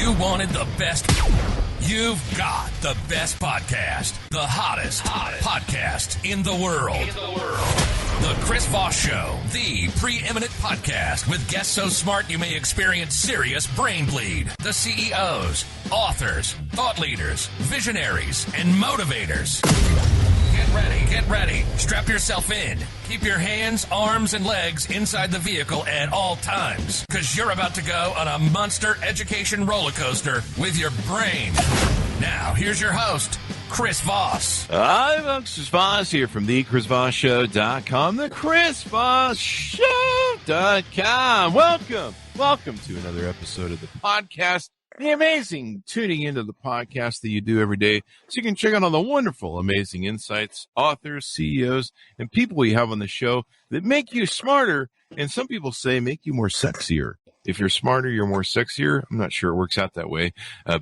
You wanted the best. You've got the best podcast. The hottest podcast in the world. The Chris Voss Show, the preeminent podcast with guests so smart you may experience serious brain bleed. The CEOs, authors, thought leaders, visionaries, and motivators. Get ready. Strap yourself in. Keep your hands, arms, and legs inside the vehicle at all times, because you're about to go on a monster education roller coaster with your brain. Now, here's your host, Chris Voss. Hi, folks. Chris Voss here from thechrisvossshow.com, thechrisvossshow.com. Welcome to another episode of the podcast. The amazing tuning into the podcast that you do every day so you can check out all the wonderful, amazing insights, authors, CEOs, and people we have on the show that make you smarter, and some people say make you more sexier. If you're smarter, you're more sexier. I'm not sure it works out that way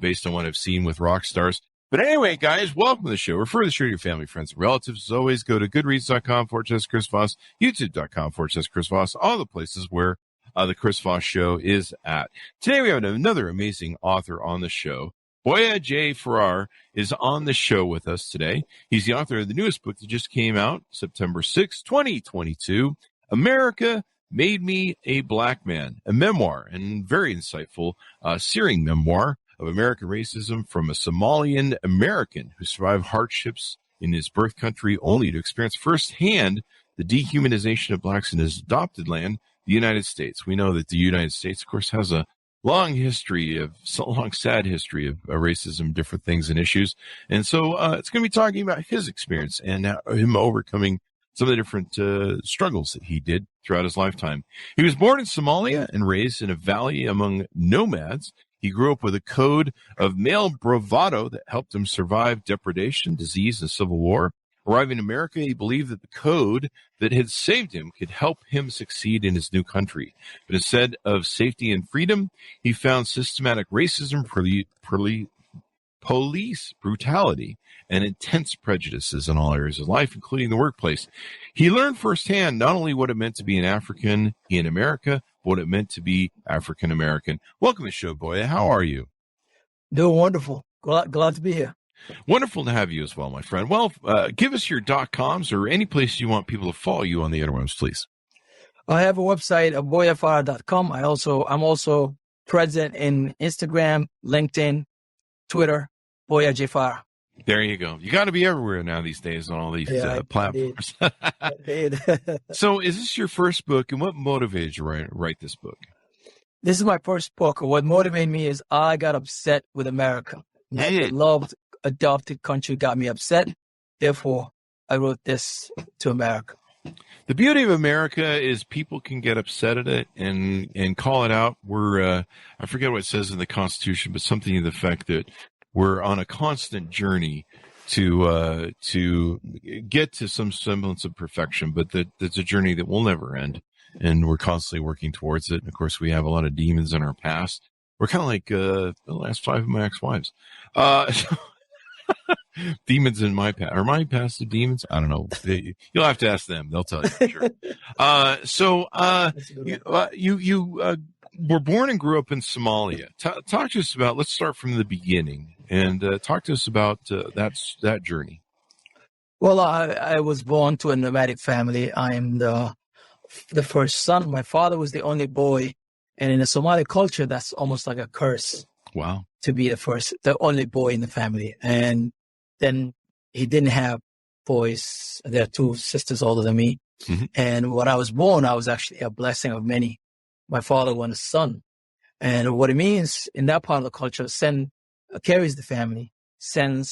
based on what I've seen with rock stars. But anyway, guys, welcome to the show. Refer the show to your family, friends, and relatives. As always, go to goodreads.com/Chris Voss, youtube.com/Chris Voss, all the places where the Chris Voss Show is at. Today we have another amazing author on the show. Boyah Farah is on the show with us today. He's the author of the newest book that just came out September 6, 2022, America Made Me a Black Man, a memoir, and very insightful searing memoir of American racism from a Somalian-American who survived hardships in his birth country only to experience firsthand the dehumanization of blacks in his adopted land, the United States. We know that the United States, of course, has a long sad history of racism, different things and issues. And so it's going to be talking about his experience and him overcoming some of the different struggles that he did throughout his lifetime. He was born in Somalia and raised in a valley among nomads. He grew up with a code of male bravado that helped him survive depredation, disease, and civil war. Arriving in America, he believed that the code that had saved him could help him succeed in his new country. But instead of safety and freedom, he found systematic racism, police brutality, and intense prejudices in all areas of life, including the workplace. He learned firsthand not only what it meant to be an African in America, but what it meant to be African American. Welcome to the show, Boyah. How are you? Doing wonderful. Glad to be here. Wonderful to have you as well, my friend. Well, give us your .coms or any place you want people to follow you on the interwebs, please. I have a website, boyahfarah.com. I'm also present in Instagram, LinkedIn, Twitter, Boyah Farah. There you go. You got to be everywhere now these days on all these platforms. I did. So is this your first book, and what motivated you to write this book? This is my first book. What motivated me is I got upset with America. My loved adopted country got me upset. Therefore, I wrote this to America. The beauty of America is people can get upset at it and call it out. We're I forget what it says in the Constitution, but something to the effect that we're on a constant journey to get to some semblance of perfection, but that it's a journey that will never end, and we're constantly working towards it. And of course, we have a lot of demons in our past. We're kind of like the last 5 of my ex-wives. Demons in my past. Are my past the demons? I don't know. You'll have to ask them. They'll tell you for sure. You were born and grew up in Somalia. Talk to us about, let's start from the beginning and talk to us about that journey. Well, I was born to a nomadic family. I am the first son. My father was the only boy. And in the Somali culture, that's almost like a curse. Wow. To be the only boy in the family. And then he didn't have boys. There are 2 sisters older than me. Mm-hmm. And when I was born, I was actually a blessing of many. My father was a son. And what it means in that part of the culture, son carries the family. Son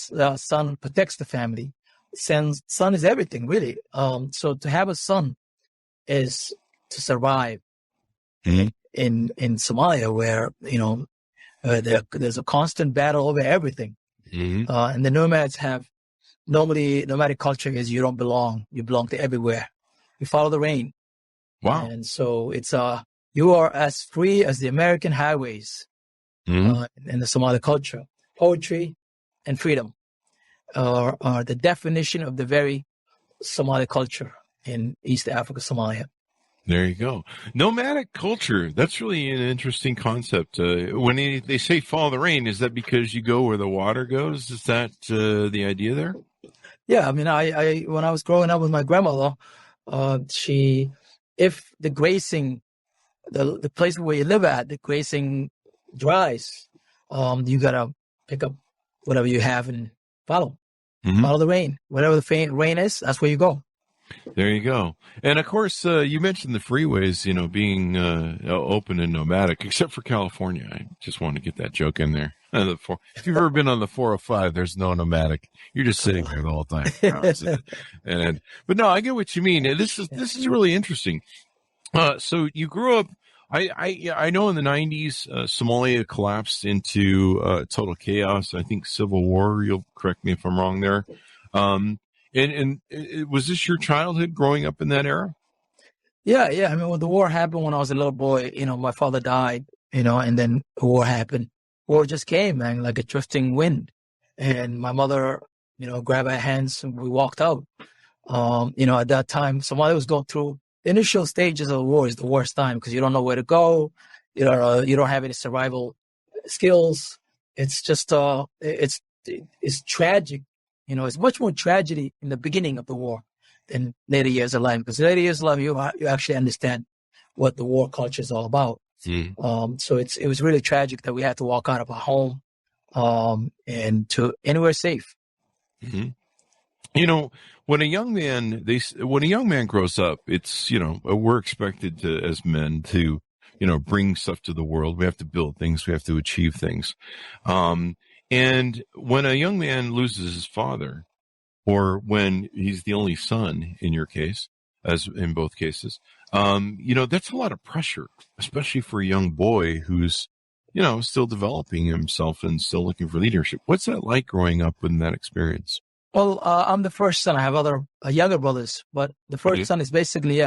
protects the family. Son is everything, really. So to have a son is to survive. Mm-hmm. In Somalia, where there's a constant battle over everything, mm-hmm. And the nomads nomadic culture is you don't belong. You belong to everywhere. You follow the rain. Wow! And so it's you are as free as the American highways, mm-hmm. In the Somali culture. Poetry and freedom are the definition of the very Somali culture in East Africa, Somalia. There you go. Nomadic culture. That's really an interesting concept. When they say follow the rain, is that because you go where the water goes? Is that the idea there? Yeah, I mean, I when I was growing up with my grandmother, if the grazing, the place where you live at, the grazing dries, you gotta pick up whatever you have and follow the rain. Whatever the rain is, that's where you go. There you go. And of course, you mentioned the freeways, being open and nomadic, except for California. I just want to get that joke in there. If you've ever been on the 405, there's no nomadic. You're just sitting there the whole time. But no, I get what you mean. This is really interesting. So you grew up. I know in the 90s, Somalia collapsed into total chaos. I think civil war. You'll correct me if I'm wrong there. And was this your childhood growing up in that era? Yeah. I mean, when the war happened, when I was a little boy, my father died, and then the war happened. War just came, man, like a drifting wind. And my mother, grabbed our hands and we walked out. At that time, Somalia was going through the initial stages of the war is the worst time because you don't know where to go. You don't have any survival skills. It's just, it's tragic. It's much more tragedy in the beginning of the war than later years of life. Because later years of life, you actually understand what the war culture is all about. So it was really tragic that we had to walk out of our home and to anywhere safe. When a young man grows up, it's we're expected to, as men, to bring stuff to the world. We have to build things. We have to achieve things. And when a young man loses his father, or when he's the only son, in your case, as in both cases, that's a lot of pressure, especially for a young boy who's, still developing himself and still looking for leadership. What's that like growing up in that experience? Well, I'm the first son. I have other younger brothers, but the first son is basically,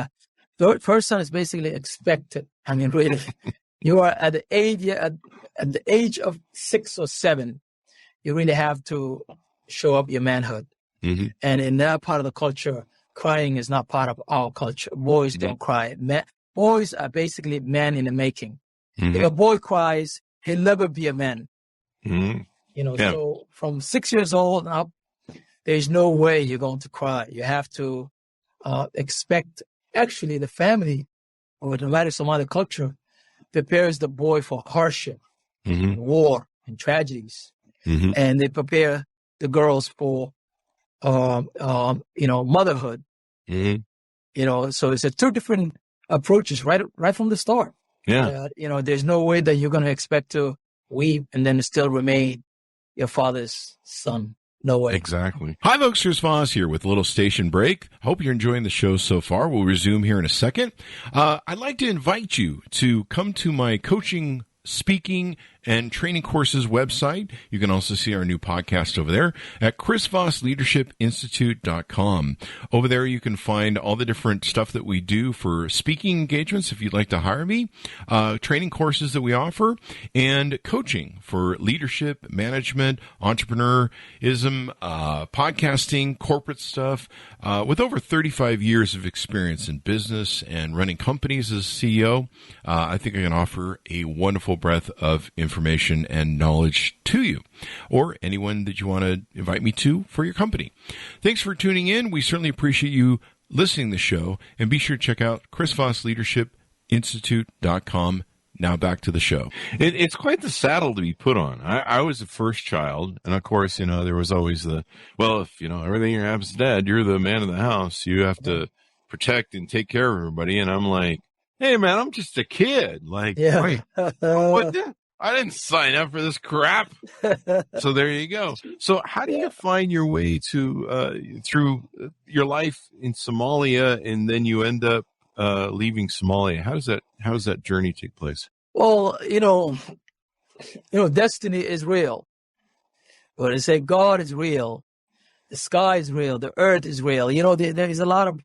the first son is basically expected. I mean, really, you are at the age of 6 or 7. You really have to show up your manhood. And in that part of the culture, crying is not part of our culture. Boys don't cry. Boys are basically men in the making. If a boy cries, he'll never be a man. So from 6 years old up, there's no way you're going to cry. You have to expect, actually, the family or the nomadic Somali culture prepares the boy for hardship, war, and tragedies. And they prepare the girls for, motherhood. So it's 2 different approaches right from the start. There's no way that you're going to expect to weep and then still remain your father's son. No way. Exactly. Hi, folks. Here's Voss here with a little station break. Hope you're enjoying the show so far. We'll resume here in a second. I'd like to invite you to come to my coaching, speaking, and training courses website. You can also see our new podcast over there at chrisvossleadershipinstitute.com. Over there, you can find all the different stuff that we do for speaking engagements if you'd like to hire me, training courses that we offer, and coaching for leadership, management, entrepreneurism, podcasting, corporate stuff. With over 35 years of experience in business and running companies as CEO, I think I can offer a wonderful breadth of information and knowledge to you, or anyone that you want to invite me to for your company. Thanks for tuning in. We certainly appreciate you listening to the show, and be sure to check out chrisvossleadershipinstitute.com. Now back to the show. It's quite the saddle to be put on. I was the first child, and of course, there was always if everything happens to Dad, you're the man of the house. You have to protect and take care of everybody. And I'm like, hey, man, I'm just a kid. Like, wait, what I didn't sign up for this crap. So there you go. So how do you find your way to through your life in Somalia, and then you end up leaving Somalia? How does that journey take place? Well, destiny is real. When they say God is real, the sky is real, the earth is real. There is a lot of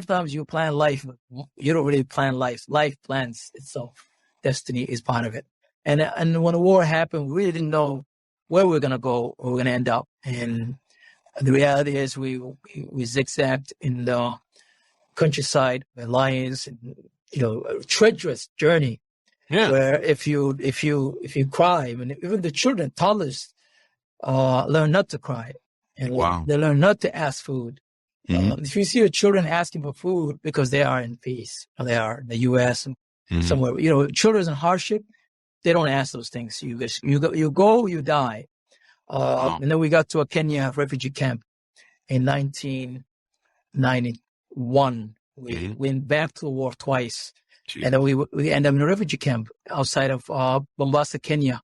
times you plan life, but you don't really plan life. Life plans itself. Destiny is part of it. And when the war happened, we really didn't know where we were going to go or we we're going to end up. And the reality is we zigzagged in the countryside, where lions, and, a treacherous journey. Yeah. Where if you cry, even the children, toddlers, learn not to cry, and Wow. they learn not to ask food. If you see your children asking for food because they are in peace, or they are in the U.S. and somewhere, children in hardship, they don't ask those things. You go, you die. And then we got to a Kenya refugee camp in 1991. We went back to the war twice. Jeez. And then we ended up in a refugee camp outside of Mombasa, Kenya.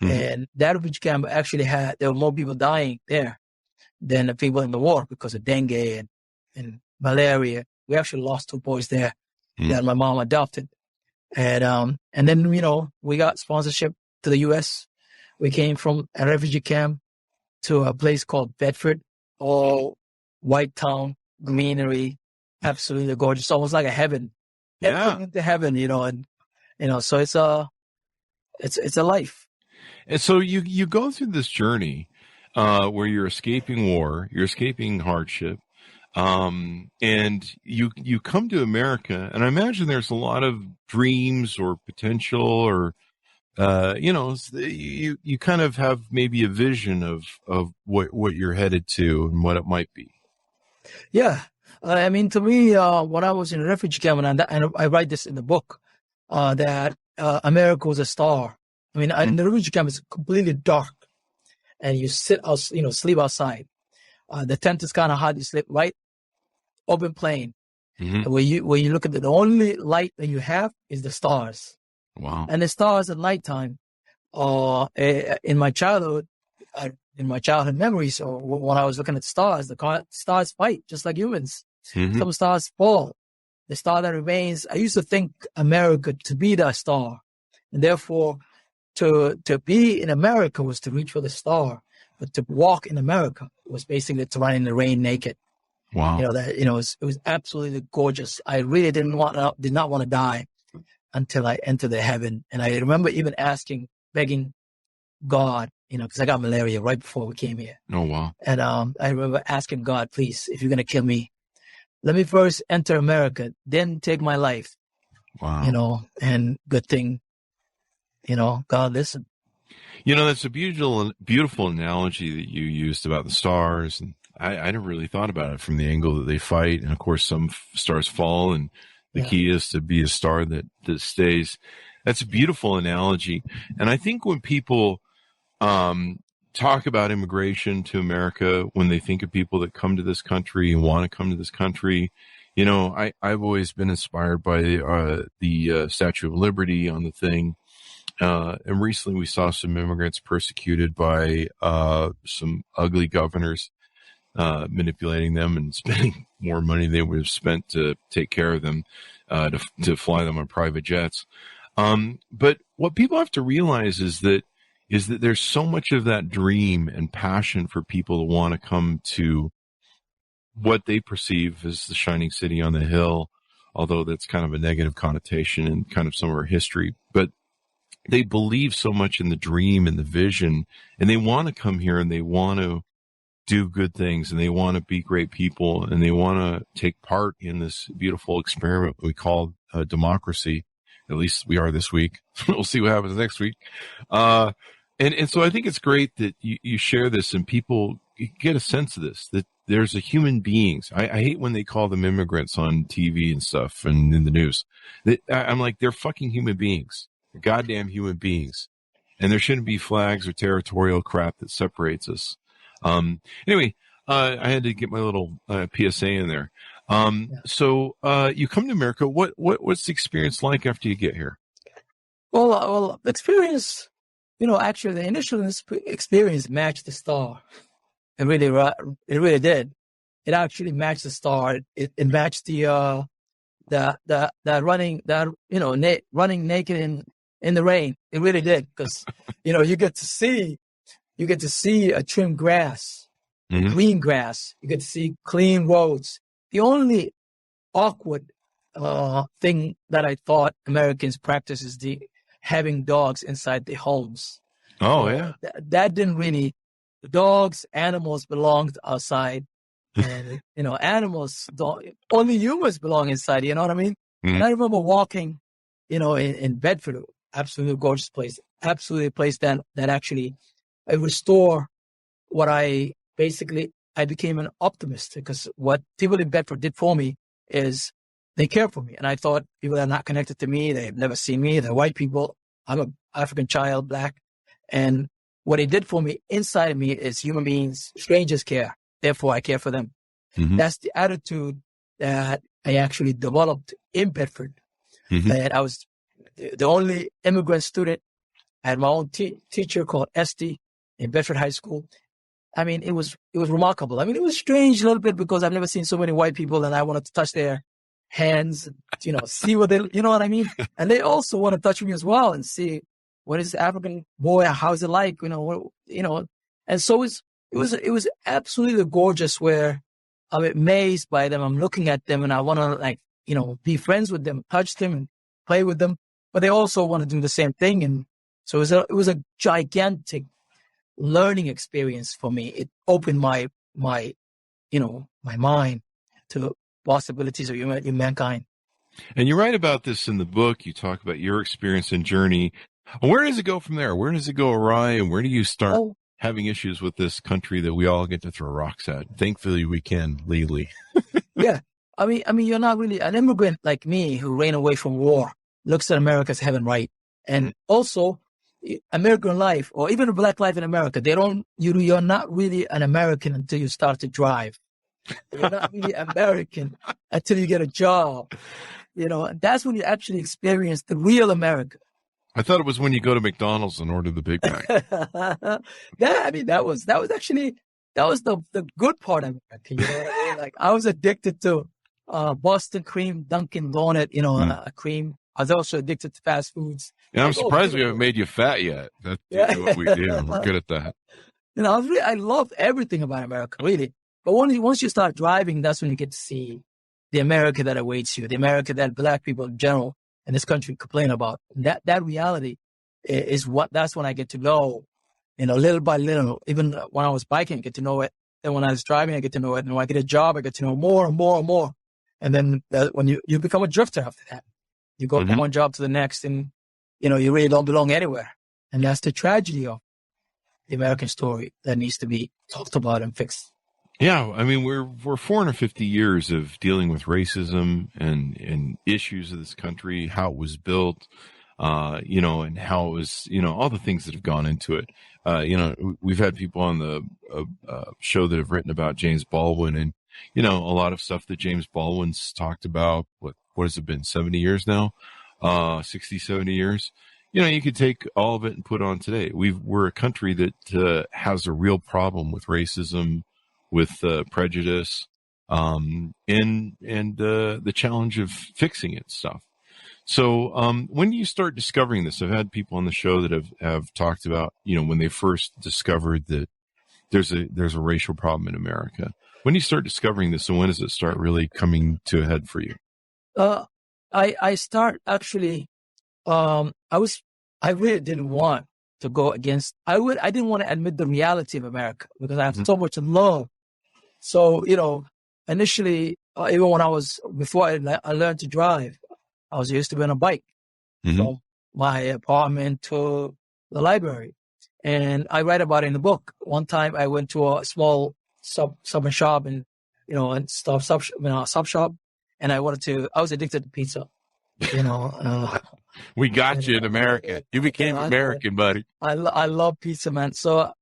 And that refugee camp actually there were more people dying there than the people in the war because of dengue and malaria. We actually lost 2 boys there that my mom adopted. And then, we got sponsorship to the U.S. We came from a refugee camp to a place called Bedford, all white town, greenery, absolutely gorgeous, almost like a heaven. Yeah. Into heaven, so it's a life. And so you go through this journey where you're escaping war, you're escaping hardship, and you come to America, and I imagine there's a lot of dreams or potential, or you kind of have maybe a vision of what you're headed to and what it might be. Yeah. To me, when I was in a refugee camp, and I write this in the book, that America was a star. In the refugee camp, it's completely dark, and you sit out, sleep outside. The tent is kind of hot. You sleep right open plain. And when you look at the only light that you have is the stars. Wow! And the stars at nighttime. In my childhood memories, or when I was looking at stars, the stars fight just like humans. Some stars fall. The star that remains, I used to think America to be that star. And therefore, to be in America was to reach for the star. But to walk in America was basically to run in the rain naked. Wow. It was absolutely gorgeous. I really did not want to die until I entered the heaven. And I remember even begging God, because I got malaria right before we came here. Oh, wow. And I remember asking God, please, if you're going to kill me, let me first enter America, then take my life. Wow. And good thing, God listened. That's a beautiful analogy that you used about the stars. And I never really thought about it from the angle that they fight. And of course, some stars fall, and the key is to be a star that stays. That's a beautiful analogy. And I think when people talk about immigration to America, when they think of people that come to this country and want to come to this country, I've always been inspired by the Statue of Liberty on the thing. And recently we saw some immigrants persecuted by some ugly governors, manipulating them and spending more money they would have spent to take care of them, to fly them on private jets. But what people have to realize is that there's so much of that dream and passion for people to want to come to what they perceive as the shining city on the hill, although that's kind of a negative connotation and kind of some of our history. But they believe so much in the dream and the vision, and they want to come here and they want to do good things, and they want to be great people, and they want to take part in this beautiful experiment we call democracy. At least we are this week. We'll see what happens next week. And so I think it's great that you share this and people get a sense of this, that there's a human beings. I hate when they call them immigrants on TV and stuff and in the news. I'm like, they're fucking human beings. They're goddamn human beings. And there shouldn't be flags or territorial crap that separates us. Anyway, I had to get my little PSA in there. So you come to America. What's the experience like after you get here? Well, the experience, actually the initial experience matched the star. It really did. It actually matched the star. It matched the running, running naked in the rain. It really did. Because, you get to see a trimmed grass, green grass. You get to see clean roads. The only awkward thing that I thought Americans practice is having dogs inside their homes. Oh, yeah. That didn't really. The dogs, animals belonged outside. And, animals only humans belong inside, you know what I mean? Mhm. And I remember walking, in Bedford, absolutely gorgeous place, absolutely a place that actually restore what I became an optimist, because what people in Bedford did for me is they care for me. And I thought people that are not connected to me, they've never seen me, they're white people. I'm an African child, black. And what they did for me inside of me is human beings, strangers care. Therefore, I care for them. Mhm. That's the attitude that I actually developed in Bedford. Mhm. That I was the only immigrant student. I had my own teacher called Esty in Bedford High School. I mean, it was remarkable. I mean, it was strange a little bit because I've never seen so many white people, and I wanted to touch their hands, see what they, you know what I mean? And they also want to touch me as well and see what is the African boy, how's it like, and so it was absolutely gorgeous, where I'm amazed by them. I'm looking at them and I want to be friends with them, touch them and play with them, but they also want to do the same thing. And so it was a gigantic learning experience for me. It opened my mind to possibilities of mankind. And you write about this in the book. You talk about your experience and journey. Where does it go from there? Where does it go awry? And where do you start having issues with this country that we all get to throw rocks at? Thankfully, we can legally. Yeah. I mean, you're not really an immigrant like me who ran away from war, looks at America as heaven, right? And also American life, or even black life in America, you're not really an American until you start to drive. You're not really American until you get a job. And that's when you actually experience the real America. I thought it was when you go to McDonald's and order the Big Mac. That was the good part of America. You know what I mean? Like, I was addicted to Boston cream, Dunkin' Donut, cream. I was also addicted to fast foods. Yeah, I'm surprised we haven't made you fat yet. That's what we do. We're good at that. I loved everything about America, really. But once you start driving, that's when you get to see the America that awaits you, the America that black people in general in this country complain about. That reality is that's when I get to know, little by little. Even when I was biking, I get to know it. Then when I was driving, I get to know it. And when I get a job, I get to know more and more and more. And then when you become a drifter after that, you go from one job to the next, and you really don't belong anywhere. And that's the tragedy of the American story that needs to be talked about and fixed. Yeah, I mean, we're 450 years of dealing with racism and issues of this country, how it was built, and how it was, all the things that have gone into it. We've had people on the show that have written about James Baldwin, and a lot of stuff that James Baldwin's talked about. What has it been? 70 years now, 60, 70 years. You could take all of it and put it on today. We're a country that has a real problem with racism, with prejudice, and the challenge of fixing it stuff. So when do you start discovering this? I've had people on the show that have talked about, when they first discovered that there's a racial problem in America. When do you start discovering this, and when does it start really coming to a head for you? I start actually, I really didn't want to go against, I didn't want to admit the reality of America because I have so much love. So, initially, even before I learned to drive, I was used to be on a bike from my apartment to the library. And I write about it in the book. One time I went to a small sub shop and sub shop, and I was addicted to pizza. We got you in America. You became American, buddy. I love pizza, man. So,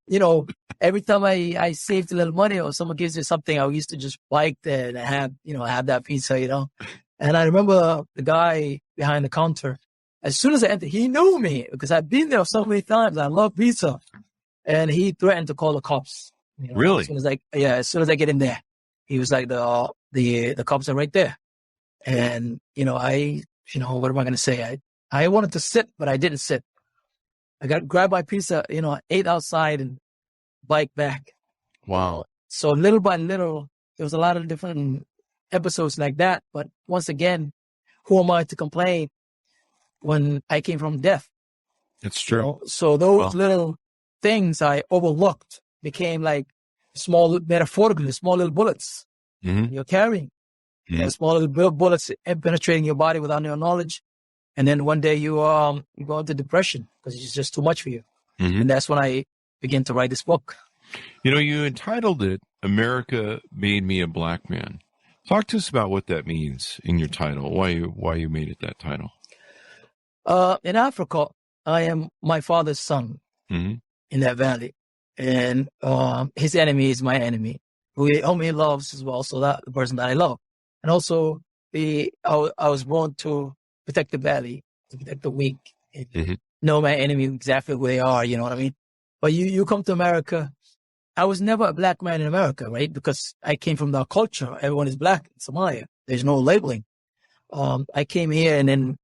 every time I saved a little money or someone gives me something, I used to just bike there and have that pizza, And I remember the guy behind the counter, as soon as I entered, he knew me because I've been there so many times. I love pizza. And he threatened to call the cops. Really? As soon as I get in there, he was like, the cops are right there. And, what am I going to say? I wanted to sit, but I didn't sit. I grabbed my pizza, ate outside and biked back. Wow. So little by little, there was a lot of different episodes like that. But once again, who am I to complain when I came from death? It's true. So those little things I overlooked became like small, metaphorically, small little bullets you're carrying. Small little bullets penetrating your body without your knowledge. And then one day you go into depression because it's just too much for you. And that's when I began to write this book. You entitled it, America Made Me a Black Man. Talk to us about what that means in your title, why you made it that title. In Africa, I am my father's son in that valley. And his enemy is my enemy, whom he loves as well. So that the person that I love. And also, I was born to protect the valley, to protect the weak, know my enemy exactly who they are, you know what I mean? But you come to America, I was never a black man in America, right? Because I came from the culture. Everyone is black in Somalia. There's no labeling. I came here and then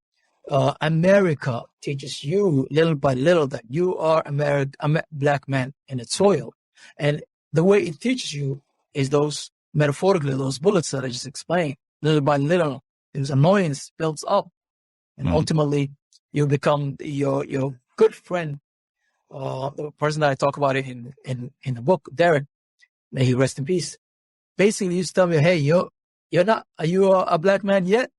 America teaches you little by little that you are a black man in its soil. And the way it teaches you is those, metaphorically, those bullets that I just explained. Little by little, this annoyance builds up. And ultimately, you become your good friend. The person that I talk about it in the book, Derek, may he rest in peace. Basically, he used to tell me, hey, are you a black man yet?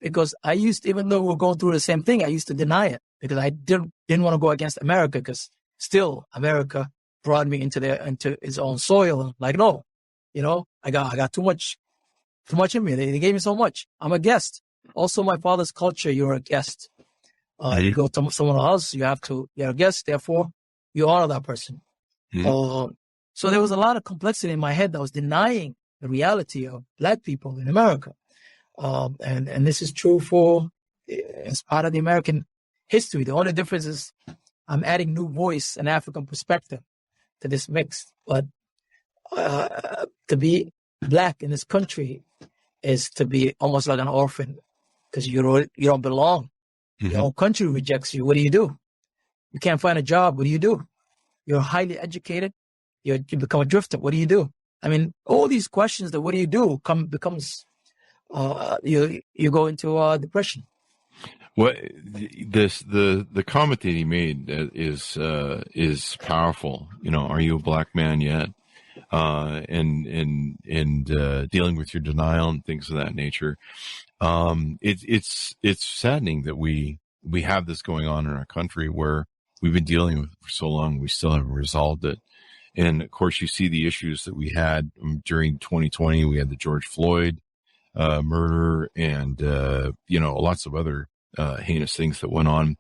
Because I used to, even though we're going through the same thing, I used to deny it because I didn't want to go against America because still America brought me into its own soil. Like, no, I got too much in me. They gave me so much. I'm a guest. Also, my father's culture, you're a guest. You go to someone else, you're a guest, therefore you honor that person. So there was a lot of complexity in my head that was denying the reality of black people in America. And this is true as part of the American history. The only difference is I'm adding new voice and African perspective to this mix. But to be black in this country is to be almost like an orphan because you don't belong. Your own country rejects you. What do? You can't find a job. What do? You're highly educated. You become a drifter. What do? I mean, all these questions that what do you do becomes you go into depression. What the comment that he made is powerful. Are you a black man yet? And dealing with your denial and things of that nature. It's saddening that we have this going on in our country where we've been dealing with it for so long. We still haven't resolved it. And of course, you see the issues that we had during 2020. We had the George Floyd murder and, lots of other heinous things that went on.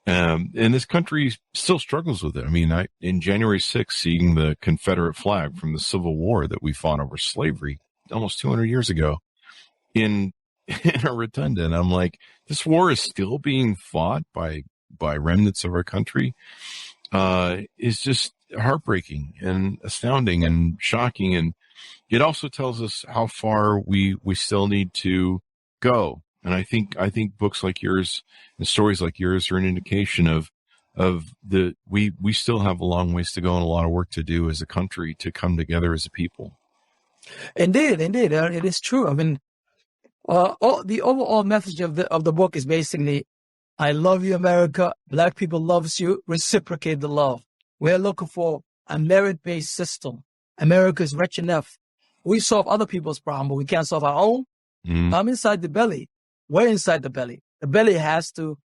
And this country still struggles with it. I mean, in January 6th, seeing the Confederate flag from the Civil War that we fought over slavery almost 200 years ago in a rotunda. And I'm like, this war is still being fought by remnants of our country. Is just heartbreaking and astounding and shocking. And it also tells us how far we still need to go. And I think books like yours and stories like yours are an indication of we still have a long ways to go and a lot of work to do as a country to come together as a people. Indeed. It is true. I mean, the overall message of the book is basically, I love you, America. Black people loves you. Reciprocate the love. We're looking for a merit-based system. America is rich enough. We solve other people's problem, but we can't solve our own. I'm inside the belly. We're inside the belly. The belly has to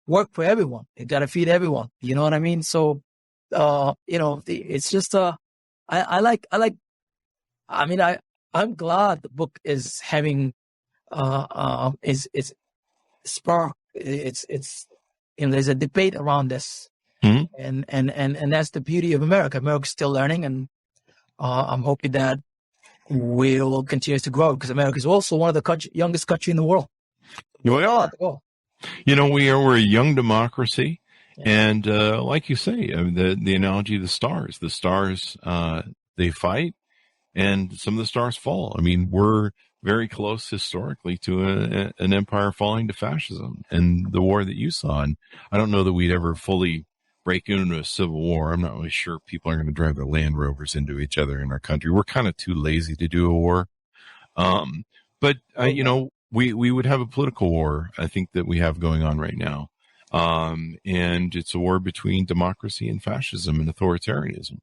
work for everyone. It got to feed everyone. You know what I mean? So, it's just, I'm glad the book is having, there's a debate around this. And that's the beauty of America. America's still learning, and I'm hoping that we will continue to grow because America is also one of the youngest country in the world. We are. We're a young democracy, and like you say, the analogy of the stars. The stars they fight, and some of the stars fall. I mean, we're very close historically to an empire falling to fascism and the war that you saw. And I don't know that we'd ever fully break into a civil war. I'm not really sure people are going to drive their Land Rovers into each other in our country. We're kind of too lazy to do a war. We would have a political war, I think, that we have going on right now. And it's a war between democracy and fascism and authoritarianism.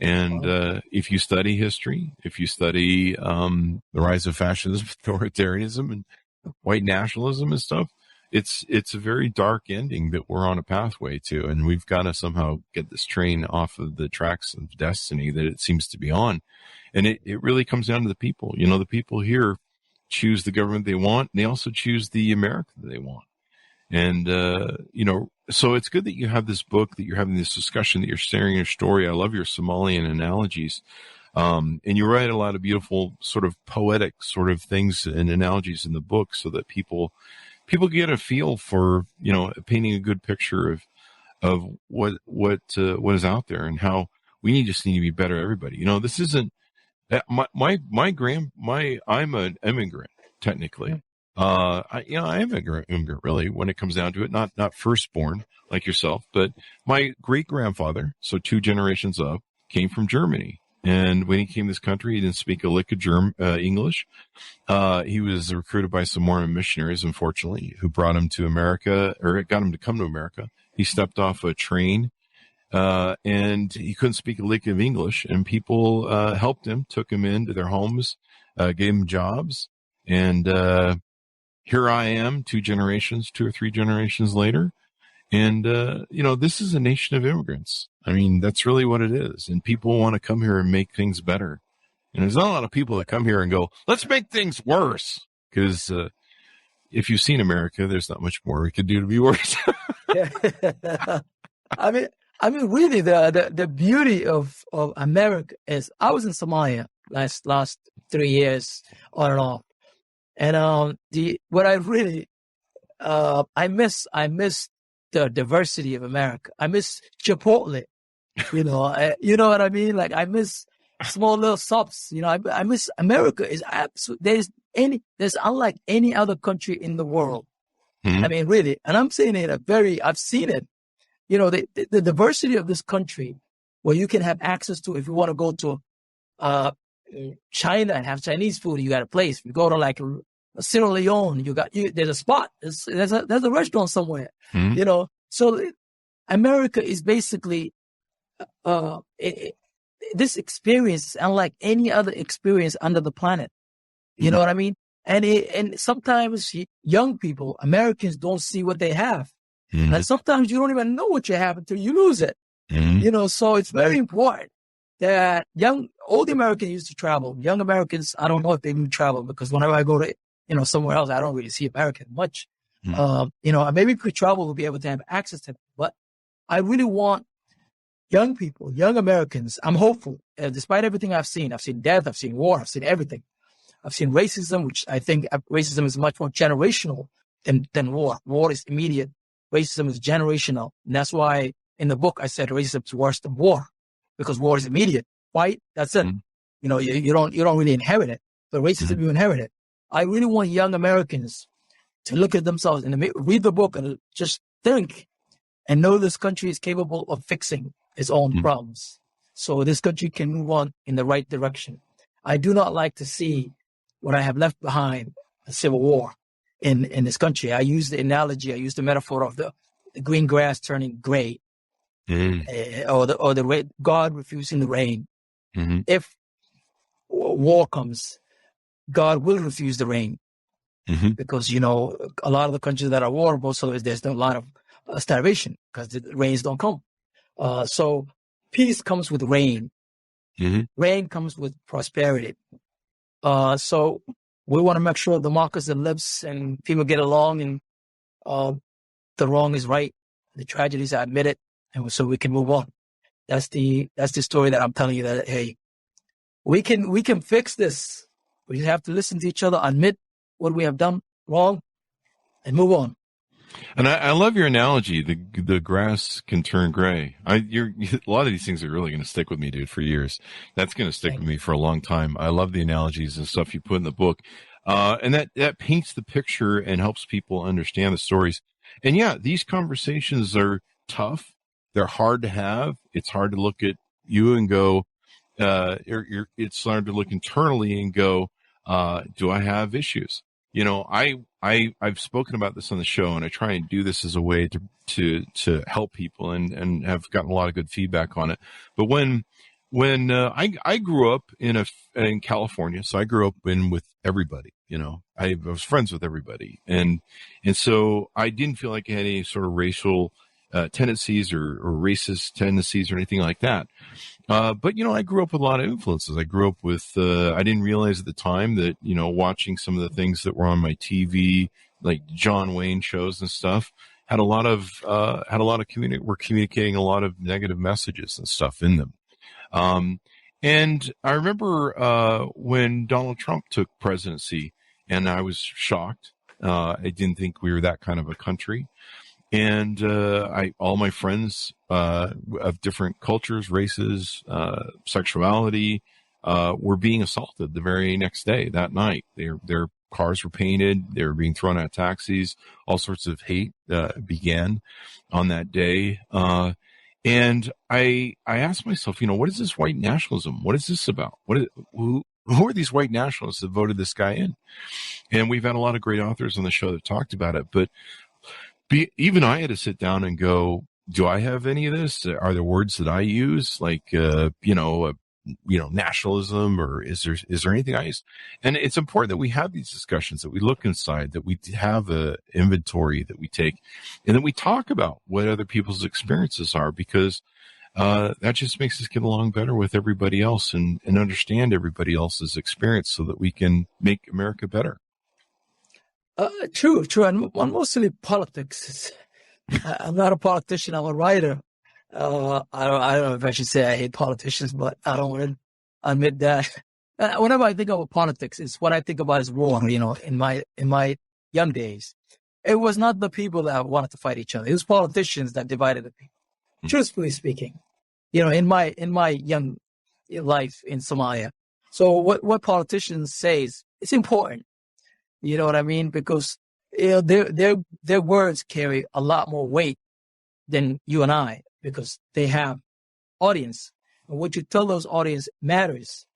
And if you study history, if you study the rise of fascism, authoritarianism, and white nationalism and stuff, it's a very dark ending that we're on a pathway to, and we've got to somehow get this train off of the tracks of destiny that it seems to be on. And it really comes down to the people. You know, the people here choose the government they want, and they also choose the America that they want. And, you know, so it's good that you have this book, that you're having this discussion, that you're sharing your story. I love your Somalian analogies. And you write a lot of beautiful sort of poetic sort of things and analogies in the book so that people get a feel for, you know, painting a good picture of what is out there and how we just need to be better, everybody. You know, this isn't, I'm an immigrant, technically. I am an immigrant, really, when it comes down to it. Not firstborn like yourself, but my great grandfather, so 2 generations up, came from Germany. And when he came to this country, he didn't speak a lick of English. He was recruited by some Mormon missionaries, unfortunately, who brought him to America, or got him to come to America. He stepped off a train, and he couldn't speak a lick of English. And people helped him, took him into their homes, gave him jobs. And here I am, 2 or 3 generations later. And, you know, this is a nation of immigrants. I mean, that's really what it is. And people want to come here and make things better. And there's not a lot of people that come here and go, let's make things worse. Because if you've seen America, there's not much more we could do to be worse. I mean, really, the beauty of America is, I was in Somalia last 3 years on and off. And what I really I miss the diversity of America. I miss Chipotle, you know what I mean? Like, I miss small little shops, you know. I miss America. Is absolute. There's unlike any other country in the world. Mm-hmm. I mean, really, and I'm saying it I've seen it. You know, the diversity of this country, where you can have access to, if you want to go to China and have Chinese food, you got a place. If you go to like Sierra Leone, there's a spot. There's a restaurant somewhere. Mm-hmm. You know, so America is basically this experience is unlike any other experience under the planet. You know what I mean? And sometimes young people, Americans, don't see what they have. Mm-hmm. And sometimes you don't even know what you have until you lose it. Mm-hmm. You know, so it's very important that old Americans used to travel. Young Americans, I don't know if they even travel, because whenever I go to, you know, somewhere else, I don't really see American much. Mm-hmm. You know, maybe if we travel, we'll be able to have access to it. But I really want young people, young Americans. I'm hopeful, despite everything I've seen death, I've seen war, I've seen everything. I've seen racism, which I think racism is much more generational than war. War is immediate. Racism is generational. And that's why in the book I said racism is worse than war, because war is immediate. Fight, that's it. Mm-hmm. You know, you don't really inherit it, but racism, mm-hmm. you inherit it. I really want young Americans to look at themselves and read the book and just think and know this country is capable of fixing its own mm-hmm. problems. So this country can move on in the right direction. I do not like to see what I have left behind, a civil war in this country. I use the analogy, I use the metaphor of the green grass turning gray, or the God refusing the rain. Mm-hmm. If war comes, God will refuse the rain, mm-hmm. because, you know, a lot of the countries that are war, also there's a lot of starvation because the rains don't come. So peace comes with rain. Mm-hmm. Rain comes with prosperity. So we want to make sure democracy lives and people get along, and the wrong is right, the tragedies are admitted, and so we can move on. That's the story that I'm telling you, that, hey, we can fix this. We just have to listen to each other, admit what we have done wrong, and move on. And I love your analogy. The grass can turn gray. A lot of these things are really going to stick with me, dude, for years. That's going to stick with me for a long time. I love the analogies and stuff you put in the book. And that paints the picture and helps people understand the stories. And yeah, these conversations are tough. They're hard to have. It's hard to look at you and go, it's hard to look internally and go, do I have issues? You know, I've spoken about this on the show, and I try and do this as a way to help people and have gotten a lot of good feedback on it. But when when I grew up in California, so I grew up with everybody. I was friends with everybody, and so I didn't feel like I had any sort of racial tendencies or racist tendencies or anything like that. But I grew up with a lot of influences. I grew up with I didn't realize at the time that watching some of the things that were on my TV, like John Wayne shows and stuff, had a lot of were communicating a lot of negative messages and stuff in them. And I remember when Donald Trump took presidency, and I was shocked. I didn't think we were that kind of a country. And all my friends of different cultures, races, sexuality were being assaulted the very next day, that night. Their cars were painted. They were being thrown at taxis. All sorts of hate began on that day. And I asked myself, what is this white nationalism? What is this about? Who are these white nationalists that voted this guy in? And we've had a lot of great authors on the show that talked about it, but even I had to sit down and go, do I have any of this? Are there words that I use, like, nationalism, or is there anything I use? And it's important that we have these discussions, that we look inside, that we have a inventory that we take, and that we talk about what other people's experiences are, because that just makes us get along better with everybody else and understand everybody else's experience so that we can make America better. True. And mostly politics. I'm not a politician. I'm a writer. I don't know if I should say I hate politicians, but I don't want to admit that. Whenever I think of politics, it's what I think about is war. In my young days, it was not the people that wanted to fight each other. It was politicians that divided the people. Truthfully speaking, in my young life in Somalia. So what politicians say it's important. You know what I mean? Because their words carry a lot more weight than you and I, because they have audience, and what you tell those audience matters.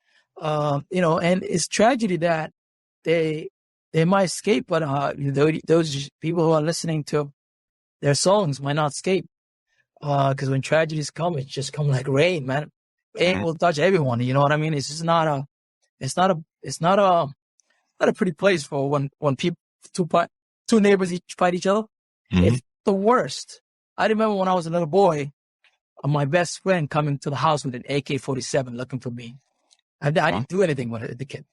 And it's tragedy that they might escape, but those people who are listening to their songs might not escape. Because when tragedies come, it just come like rain, man. Pain will touch everyone. You know what I mean? It's just not a pretty place for when people, two neighbors fight each other. Mm-hmm. It's the worst. I remember when I was a little boy, my best friend coming to the house with an AK-47 looking for me. I didn't do anything with the kid.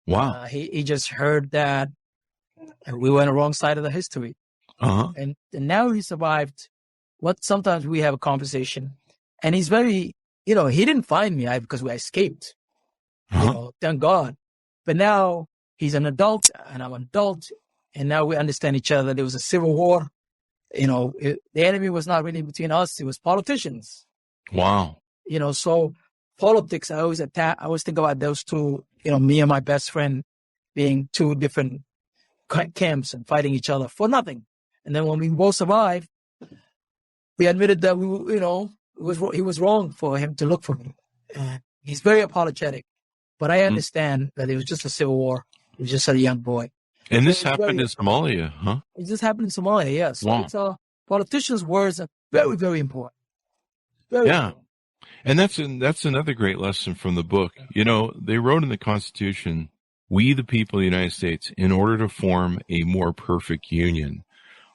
Wow. He just heard that we were on the wrong side of the history. Uh-huh. And now he survived. Sometimes we have a conversation, and he's very, he didn't find me because we escaped. Uh-huh. Thank God. But now he's an adult and I'm an adult, and now we understand each other. There was a civil war. The enemy was not really between us. It was politicians. Wow. So politics, I always think about those two, me and my best friend being two different camps and fighting each other for nothing. And then when we both survived, we admitted that he was wrong for him to look for me. He's very apologetic, but I understand that it was just a civil war. He was just a young boy. And this happened in Somalia, huh? It just happened in Somalia, yes. Wow. So politicians' words are very, very important. Very important. And that's another great lesson from the book. They wrote in the Constitution, "We, the people of the United States, in order to form a more perfect union."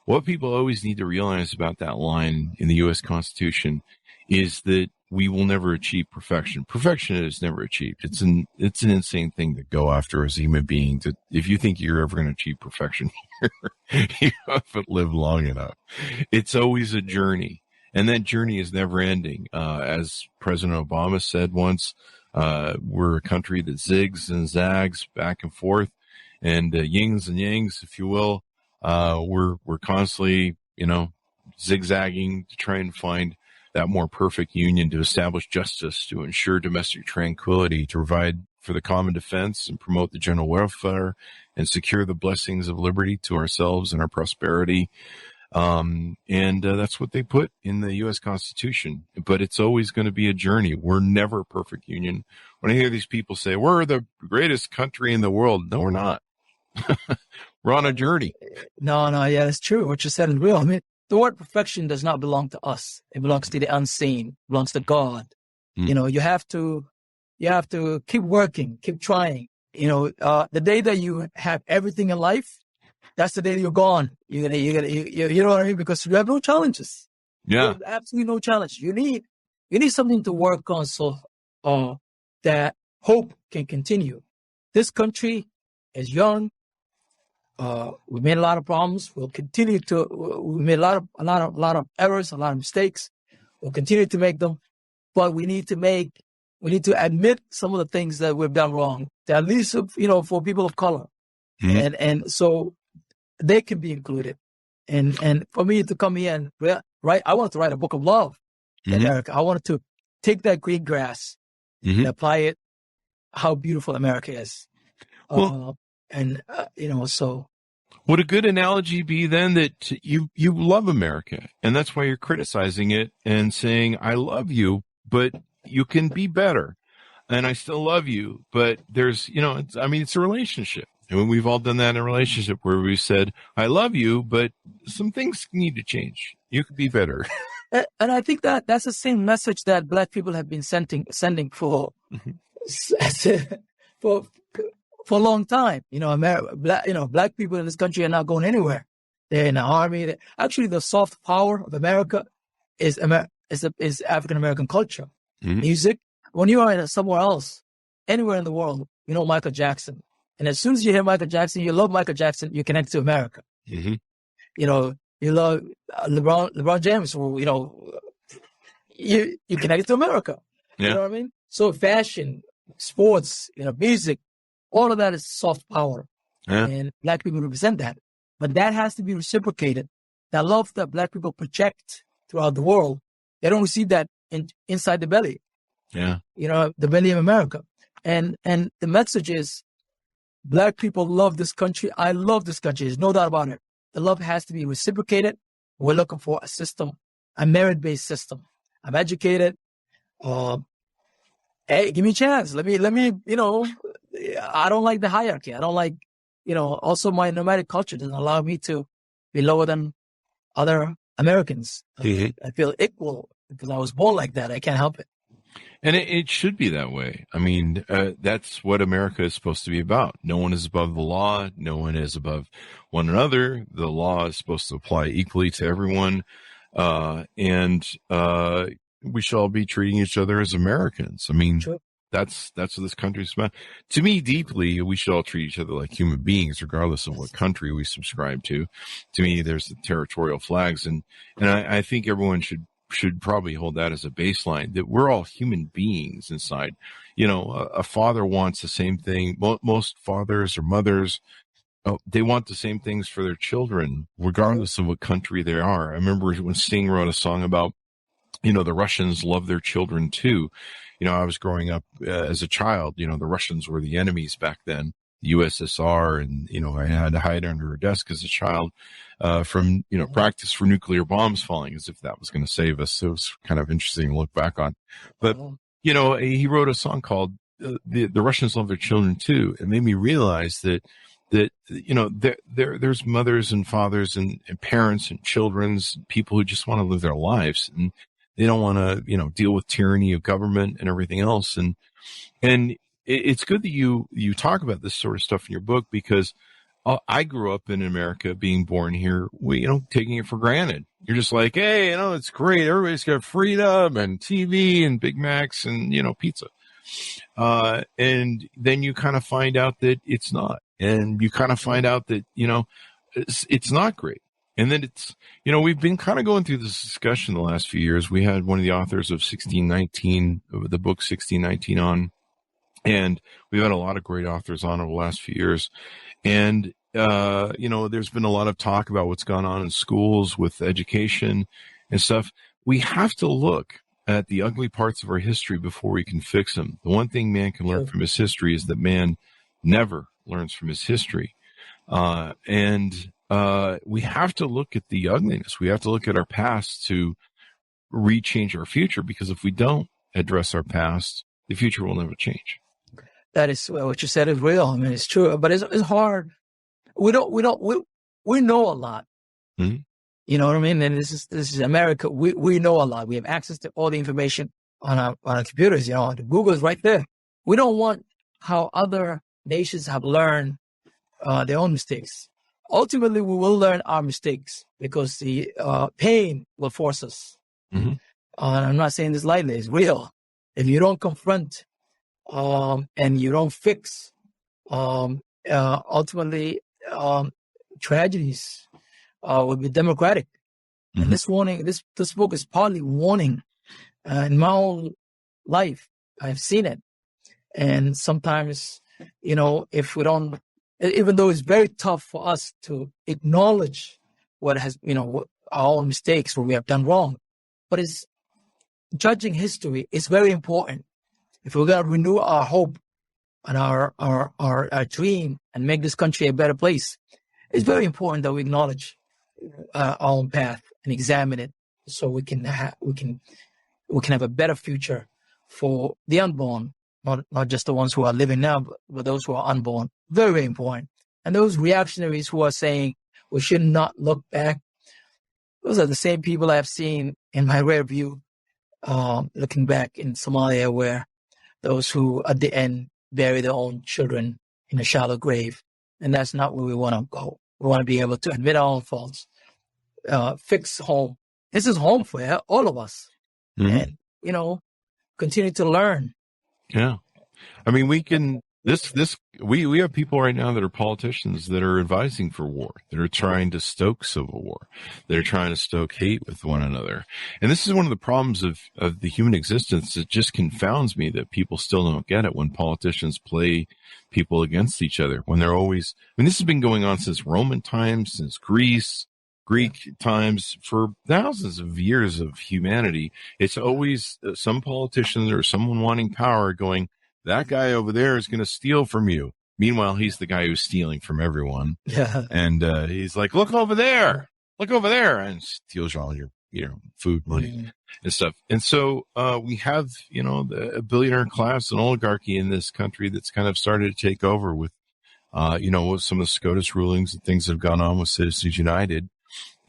What people always need to realize about that line in the U.S. Constitution is that we will never achieve perfection. Perfection is never achieved. It's an insane thing to go after as a human being. If you think you're ever going to achieve perfection, you haven't lived long enough. It's always a journey, and that journey is never ending. As President Obama said once, we're a country that zigs and zags back and forth, and yings and yangs, if you will. We're constantly, zigzagging to try and find that more perfect union, to establish justice, to ensure domestic tranquility, to provide for the common defense and promote the general welfare and secure the blessings of liberty to ourselves and our prosperity. And that's what they put in the U.S. Constitution. But it's always going to be a journey. We're never a perfect union. When I hear these people say, we're the greatest country in the world, no, we're not. We're on a journey. No, yeah, it's true. What you said is real. I mean, the word perfection does not belong to us. It belongs to the unseen. It belongs to God. You know, you have to keep working, keep trying. You know, the day that you have everything in life, that's the day you're gone. You know what I mean? Because you have no challenges. Yeah. You have absolutely no challenge. You need something to work on so that hope can continue. This country is young. We made a lot of problems. We'll continue to. We made a lot of errors, a lot of mistakes. We'll continue to make them, but we need to admit some of the things that we've done wrong. At least, you know, for people of color, and so they can be included. And for me to come here and write, I wanted to write a book of love in America. I wanted to take that green grass and apply it. How beautiful America is. Well, you know, so. Would a good analogy be then that you love America and that's why you're criticizing it and saying, I love you, but you can be better. And I still love you, but there's, you know, it's a relationship. I mean, we've all done that in a relationship where we said, I love you, but some things need to change. You could be better. And I think that's the same message that Black people have been sending for a long time. You know, Black people in this country are not going anywhere. They're in the army. Actually, the soft power of America is African American culture, music. When you are somewhere else, anywhere in the world, you know Michael Jackson, and as soon as you hear Michael Jackson, you love Michael Jackson. You connect to America. You know, you love LeBron James, or you know, you connect to America. Yeah. You know what I mean? So fashion, sports, you know, music, all of that is soft power, and Black people represent that. But that has to be reciprocated. That love that Black people project throughout the world, they don't receive that inside the belly. Yeah, you know, the belly of America, and the message is, Black people love this country. I love this country. There's no doubt about it. The love has to be reciprocated. We're looking for a system, a merit-based system. I'm educated. Hey, give me a chance. Let me, you know, I don't like the hierarchy. I don't like, you know, also my nomadic culture doesn't allow me to be lower than other Americans. I feel equal because I was born like that. I can't help it. And it should be that way. I mean, that's what America is supposed to be about. No one is above the law. No one is above one another. The law is supposed to apply equally to everyone. And we should all be treating each other as Americans. I mean, that's what this country is about. To me, deeply, we should all treat each other like human beings, regardless of what country we subscribe to. To me, there's the territorial flags. And I think everyone should probably hold that as a baseline, that we're all human beings inside. You know, a father wants the same thing. Most fathers or mothers, they want the same things for their children, regardless of what country they are. I remember when Sting wrote a song about, you know, the Russians love their children too. You know, I was growing up as a child, you know, the Russians were the enemies back then, the USSR. And, you know, I had to hide under a desk as a child from, you know, practice for nuclear bombs falling, as if that was going to save us. So it was kind of interesting to look back on. But, you know, he wrote a song called the Russians Love Their Children Too. It made me realize that, you know, there's mothers and fathers and parents and children's people who just want to live their lives. And they don't want to, you know, deal with tyranny of government and everything else. And it's good that you talk about this sort of stuff in your book, because I grew up in America, being born here, you know, taking it for granted. You're just like, hey, you know, it's great. Everybody's got freedom and TV and Big Macs and, you know, pizza. And then you kind of find out that it's not. And you kind of find out that, you know, it's not great. And then it's, you know, we've been kind of going through this discussion the last few years. We had one of the authors of 1619, of the book 1619 on, and we've had a lot of great authors on over the last few years. And, you know, there's been a lot of talk about what's gone on in schools with education and stuff. We have to look at the ugly parts of our history before we can fix them. The one thing man can learn from his history is that man never learns from his history. We have to look at the ugliness. We have to look at our past to rechange our future, because if we don't address our past, the future will never change. That is, well, what you said is real. I mean, it's true, but it's hard. We know a lot. Mm-hmm. You know what I mean? And this is America. We know a lot. We have access to all the information on our computers, the Google is right there. We don't want how other nations have learned their own mistakes. Ultimately, we will learn our mistakes because the pain will force us. Mm-hmm. And I'm not saying this lightly; it's real. If you don't confront and you don't fix, ultimately, tragedies will be democratic. Mm-hmm. And this book is partly warning. In my own life, I've seen it. And sometimes, if we don't, even though it's very tough for us to acknowledge what has, what our own mistakes, what we have done wrong, but it's judging history is very important. If we're going to renew our hope and our dream and make this country a better place, it's very important that we acknowledge our own path and examine it so we can have a better future for the unborn, not just the ones who are living now, but those who are unborn. Very, very important. And those reactionaries who are saying we should not look back, those are the same people I've seen in my rear view, looking back in Somalia, where those who at the end bury their own children in a shallow grave. And that's not where we want to go. We want to be able to admit our own faults, fix home. This is home for all of us. Mm-hmm. And, continue to learn. Yeah. I mean, we have people right now that are politicians that are advising for war, that are trying to stoke civil war, that are trying to stoke hate with one another. And this is one of the problems of the human existence. It just confounds me that people still don't get it when politicians play people against each other, when they're always, this has been going on since Roman times, since Greek times, for thousands of years of humanity. It's always some politician or someone wanting power going, that guy over there is going to steal from you. Meanwhile, he's the guy who's stealing from everyone. Yeah. And he's like, look over there, and steals all your, food, money, and stuff. And so we have, a billionaire class and oligarchy in this country that's kind of started to take over with, with some of the SCOTUS rulings and things that have gone on with Citizens United.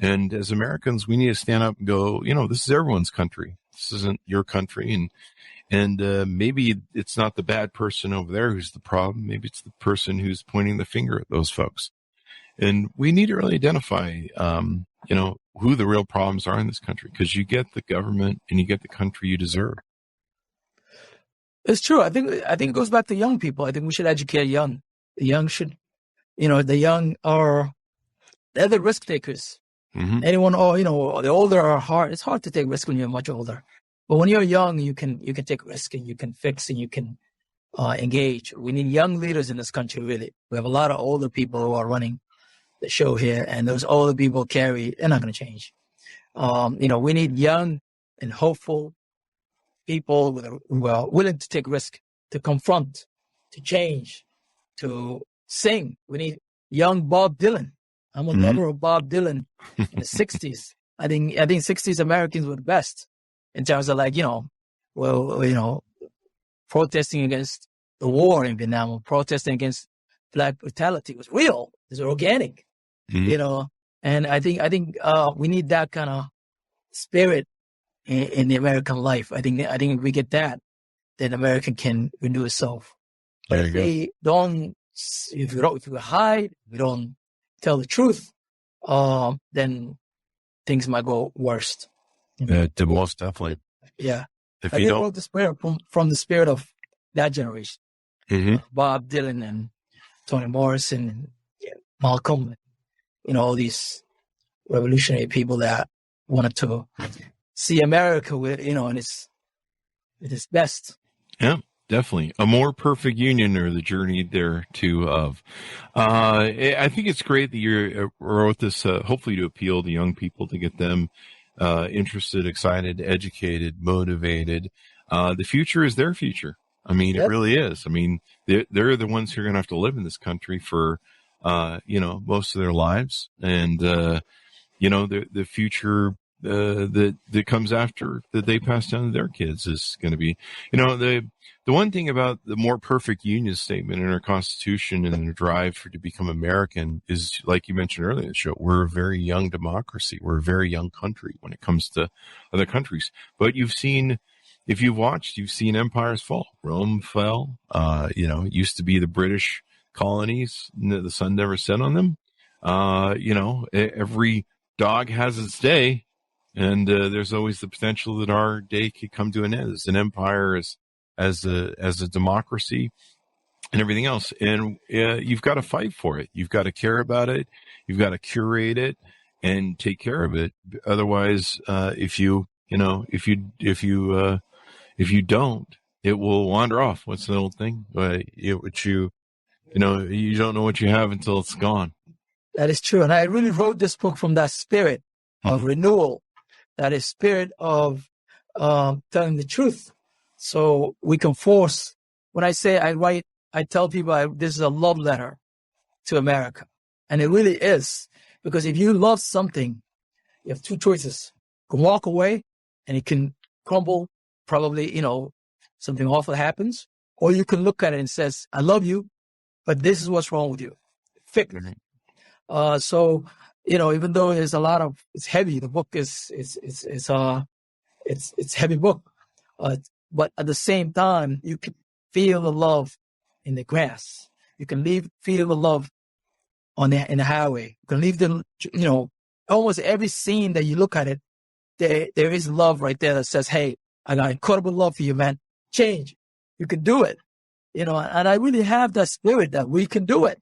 And as Americans, we need to stand up and go, this is everyone's country. This isn't your country. And maybe it's not the bad person over there who's the problem. Maybe it's the person who's pointing the finger at those folks. And we need to really identify, who the real problems are in this country, because you get the government and you get the country you deserve. It's true. I think it goes back to young people. I think we should educate young. The young should, the young they're the risk takers. Mm-hmm. Anyone, the older are hard. It's hard to take risk when you're much older. But when you're young, you can take risk and you can fix and you can engage. We need young leaders in this country, really. We have a lot of older people who are running the show here, and those older people they're not going to change. We need young and hopeful people who are willing to take risk, to confront, to change, to sing. We need young Bob Dylan. I'm a lover of Bob Dylan in the 60s. I think 60s Americans were the best in terms of protesting against the war in Vietnam, or protesting against black brutality. It was real. It was organic, and I think we need that kind of spirit in the American life. I think if we get that, then America can renew itself. But if we hide, we don't tell the truth, then things might go worse. Most definitely. Yeah. If you don't, wrote the spirit from the spirit of that generation. Mm-hmm. Bob Dylan and Toni Morrison and Malcolm, all these revolutionary people that wanted to see America with, in its best. Yeah. Definitely. A more perfect union, or the journey there to of. I think it's great that you wrote this, hopefully to appeal to young people, to get them interested, excited, educated, motivated. The future is their future. It really is. They're the ones who are going to have to live in this country for, most of their lives. And, the future that comes after, that they pass down to their kids, is going to be, the one thing about the more perfect union statement in our Constitution and the drive to become American is, like you mentioned earlier in the show, we're a very young democracy. We're a very young country when it comes to other countries. But you've seen if you've watched, you've seen empires fall. Rome fell. It used to be the British colonies. The sun never set on them. Every dog has its day, and there's always the potential that our day could come to an end as an empire, as a democracy, and everything else. And you've got to fight for it. You've got to care about it. You've got to curate it and take care of it. Otherwise, if you don't, it will wander off. What's the old thing? You don't know what you have until it's gone. That is true. And I really wrote this book from that spirit of renewal, that is spirit of telling the truth. So we can force, when I say I tell people this is a love letter to America. And it really is. Because if you love something, you have two choices. You can walk away and it can crumble. Probably, something awful happens. Or you can look at it and says, I love you, but this is what's wrong with you. Fix it. So, even though there's it's heavy, the book it's heavy book. But at the same time, you can feel the love in the grass. You can feel the love in the highway. You can leave almost every scene that you look at it, there is love right there that says, hey, I got incredible love for you, man. Change. You can do it. And I really have that spirit that we can do it.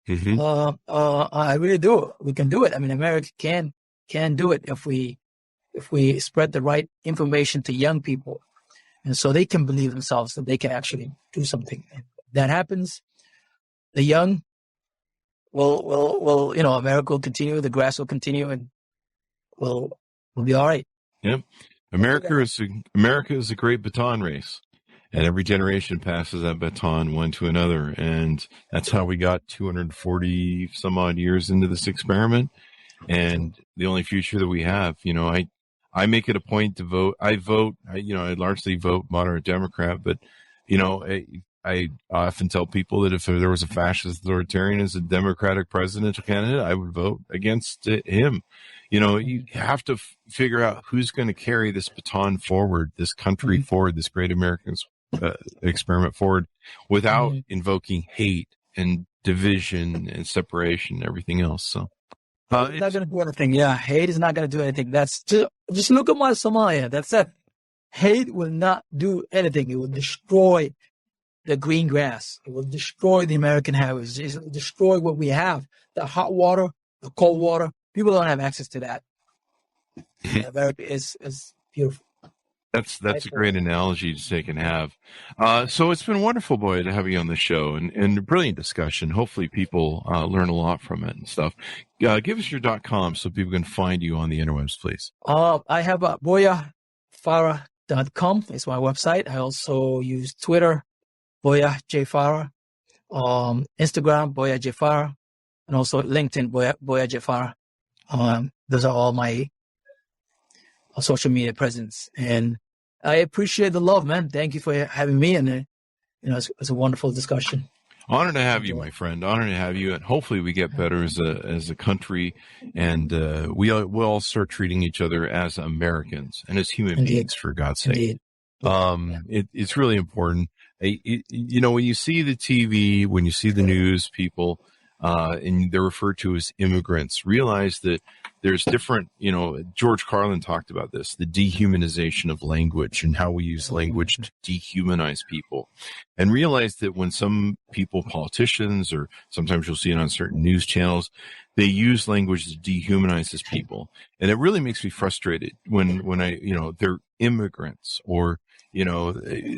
Mm-hmm. I really do. We can do it. I mean, America can do it if we spread the right information to young people. And so they can believe themselves that they can actually do something. If that happens, the young will America will continue, the grass will continue, and we'll be all right. Yep. America is a great baton race, and every generation passes that baton one to another, and that's how we got 240 some odd years into this experiment. And the only future that we have, I make it a point to vote. I largely vote moderate Democrat, but I often tell people that if there was a fascist authoritarian as a Democratic presidential candidate, I would vote against him. You have to figure out who's going to carry this baton forward, this country forward, this great American experiment forward, without invoking hate and division and separation and everything else. So it's not going to do anything. Yeah, hate is not going to do anything. That's just look at my Somalia. That's it. Hate will not do anything. It will destroy the green grass. It will destroy the American highways. It will destroy what we have. The hot water, the cold water. People don't have access to that. America is beautiful. That's a great analogy to take and have. So it's been wonderful, Boyah, to have you on the show and a brilliant discussion. Hopefully people learn a lot from it and stuff. Give us your .com so people can find you on the interwebs, please. I have BoyahFarah.com. It's my website. I also use Twitter, Boyah J. Farah, Instagram, Boyah J. Farah, and also LinkedIn, Boyah J. Farah. Those are all my social media presence, and I appreciate the love, man. Thank you for having me, and it's a wonderful discussion. Honor to have you, my friend. Honor to have you, and hopefully we get better as a country, and we'll all start treating each other as Americans and as human beings, for God's sake. It's really important. When you see the TV, when you see the news, people, and they're referred to as immigrants, realize that there's different, George Carlin talked about this, the dehumanization of language and how we use language to dehumanize people. And realize that when some people, politicians, or sometimes you'll see it on certain news channels, they use language to dehumanize these people. And it really makes me frustrated when they're immigrants or,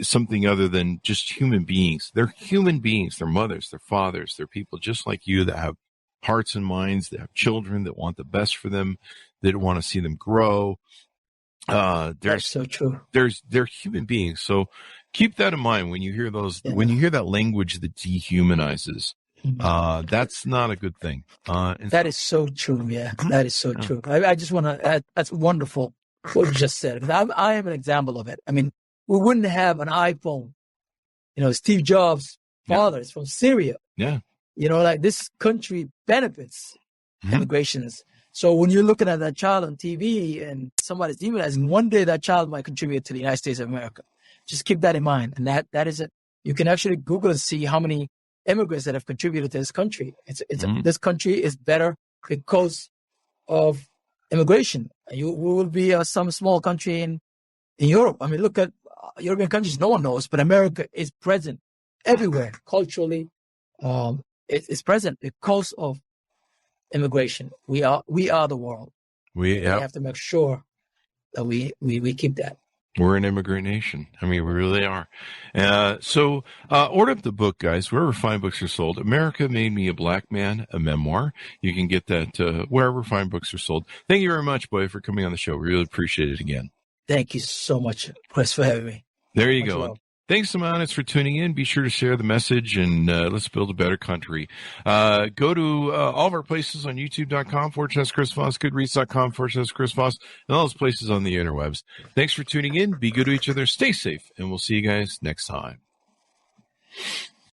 something other than just human beings. They're human beings. They're mothers, they're fathers, they're people just like you that have hearts and minds, that have children, that want the best for them, that want to see them grow. That's so true. They're human beings. So keep that in mind when you hear when you hear that language that dehumanizes. That's not a good thing. That is so true. Yeah, that is so true. I just want to add, that's wonderful what you just said. I am an example of it. I mean, we wouldn't have an iPhone. Steve Jobs' father is from Syria. Yeah. This country benefits immigrations. So when you're looking at that child on TV and somebody's demonizing, one day that child might contribute to the United States of America. Just keep that in mind. And that is it. You can actually Google and see how many immigrants that have contributed to this country. This country is better because of immigration. We will be some small country in Europe. I mean, look at European countries. No one knows, but America is present everywhere culturally. It's present because of immigration. We are the world. We have to make sure that we keep that. We're an immigrant nation. I mean, we really are. So order up the book, guys, wherever fine books are sold. America Made Me a Black Man, a memoir. You can get that wherever fine books are sold. Thank you very much, Boyah, for coming on the show. We really appreciate it again. Thank you so much, Chris, for having me. There you go. Thanks, Somalians, for tuning in. Be sure to share the message, and let's build a better country. Go to all of our places on youtube.com/Chris Voss, goodreads.com/Chris Voss, and all those places on the interwebs. Thanks for tuning in. Be good to each other. Stay safe, and we'll see you guys next time.